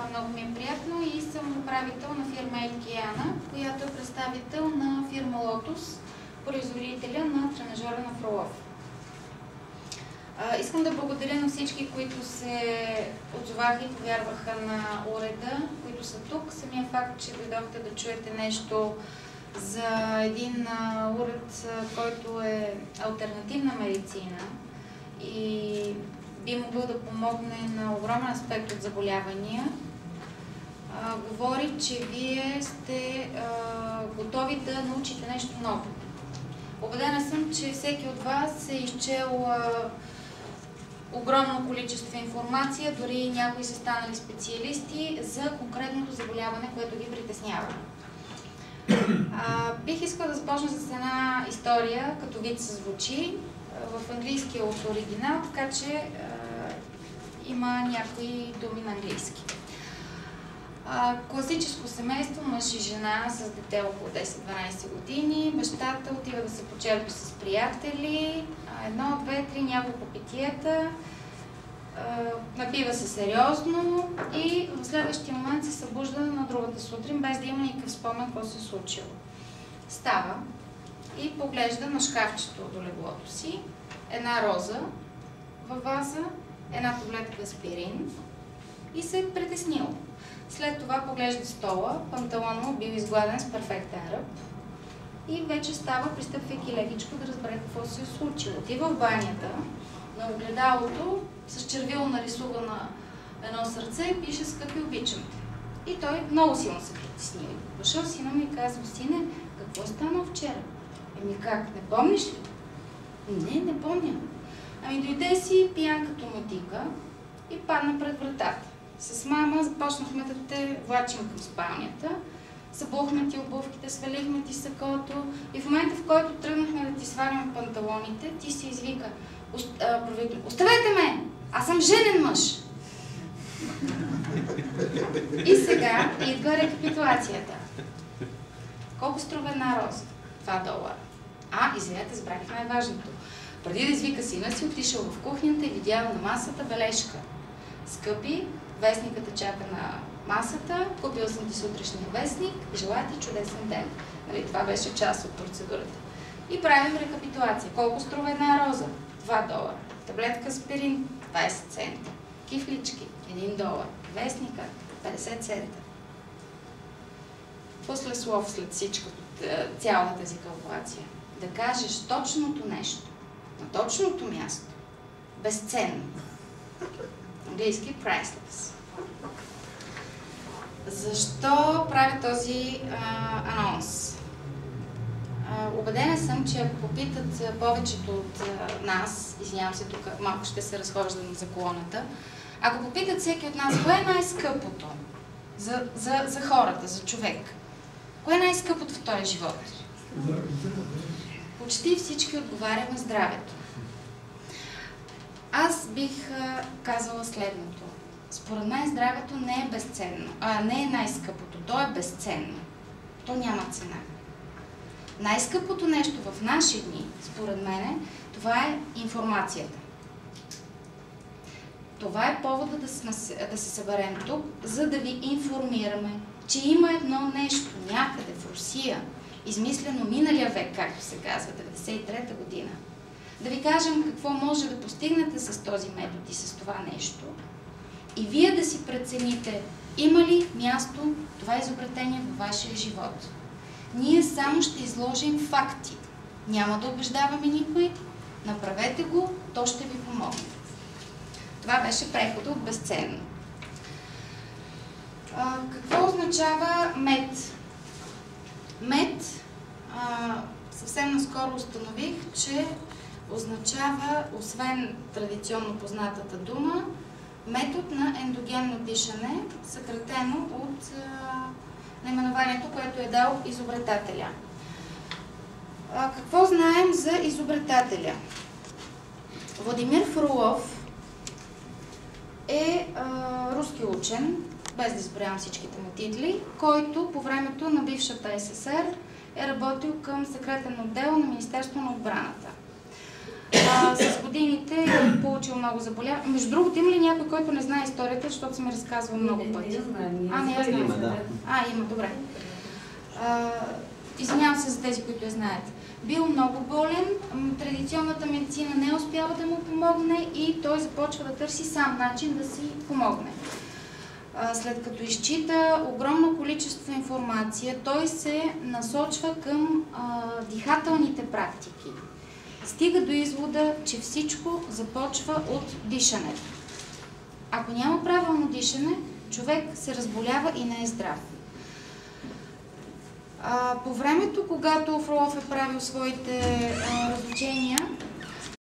много ми е приятно и съм управител на фирма Елкияна, която е представител на фирма Лотос, производителя на тренажера на Фролов. Искам да благодаря на всички, които се отзоваха и повярваха на уреда, които са тук. Самия факт, че дойдохте да чуете нещо за един уред, който е алтернативна медицина и би могъл да помогне на огромен аспект от заболявания, говори, че вие сте готови да научите нещо ново. Убедена съм, че всеки от вас е изчел огромно количество информация, дори някои са станали специалисти за конкретното заболяване, което ги притеснява. Бих искала да започна с една история, като вид се звучи, в английския от оригинал, така че има някои думи на английски. Класическо семейство, мъж и жена с дете около 10-12 години. Бащата отива да се почерпи с приятели, 1, 2, 3, няколко питиета, напива се сериозно и в следващия момент се събужда на другата сутрин, без да има никакъв спомен какво се е случило. Става и поглежда на шкафчето до леглото си, една роза във ваза, една таблетка аспирин и се е притеснил. След това поглежда стола, панталон му бил изгладен с перфектен ръб и вече става, пристъпвайки лекичко, да разбере какво се е случило. Отива в банята, на огледалото, с червило нарисувана едно сърце и пише "Скъпи, обичам те". И той много силно се притеснил. Дошъл сина ми и казал: "Сине, какво е станало вчера?" Еми как, не помниш ли? Не помня. Ами дойде си пиян като мотика и падна пред вратата. С мама започнахме да те влачим към спалнята, събухме ти обувките, свалихме ти сакото и в момента, в който тръгнахме да ти сваляме панталоните, ти се извика: "Оставете ме! Аз съм женен мъж!" И сега идва рекапитулацията. Колко струва една роза? $2. Извинете, забравих най-важното. Преди да извика сина си, отишъл в кухнята и видял на масата бележка: "Скъпи, вестникът те чака на масата, купил съм ти сутрешния вестник, желая ти чудесен ден." Нали, това беше част от процедурата. И правим рекапитулация. Колко струва една роза? $2. Таблетка аспирин, 20 цента. Кифлички, $1. Вестника, 50 цента. После слов, след всичко, цялата тази калкулация, да кажеш точното нещо на точното място, безценно. Английски priceless. Защо правя този анонс? Убедена съм, че ако попитат повечето от нас, извинявам се, тук малко ще се разхождам за колоната, ако попитат всеки от нас, кое е най-скъпото за хората, за човек? Кое е най-скъпото в този живот? Почти всички отговаряме здравето. Аз бих казала следното. Според мен здравето не е безценно, не е най-скъпото, то е безценно. То няма цена. Най-скъпото нещо в наши дни, според мен, това е информацията. Това е повода да се съберем тук, за да ви информираме, че има едно нещо някъде в Русия, измислено миналия век, както се казва, 93-та година. Да ви кажем какво може да постигнете с този метод и с това нещо. И вие да си прецените, има ли място това изобретение във вашия живот. Ние само ще изложим факти. Няма да убеждаваме никой. Направете го, то ще ви помогне. Това беше преходът от безценно. Какво означава мед? Мед, съвсем наскоро установих, че означава, освен традиционно познатата дума, метод на ендогенно дишане, съкратено от наименованието, което е дал изобретателя. Какво знаем за изобретателя? Владимир Фролов е руски учен, без да изброявам всичките му титли, който по времето на бившата СССР е работил към секретен отдел на Министерството на отбраната. С годините е получил много заболявания. Между другото, има ли някой, който не знае историята, защото съм я разказвала много пъти? Не я знаем. Има, добре. Извинявам се за тези, които я знаят. Бил много болен, традиционната медицина не е успяла да му помогне и той започва да търси сам начин да си помогне. След като изчита огромно количество информация, той се насочва към дихателните практики. Стига до извода, че всичко започва от дишането. Ако няма правилно дишане, човек се разболява и не е здрав. По времето, когато Фролов е правил своите разучения,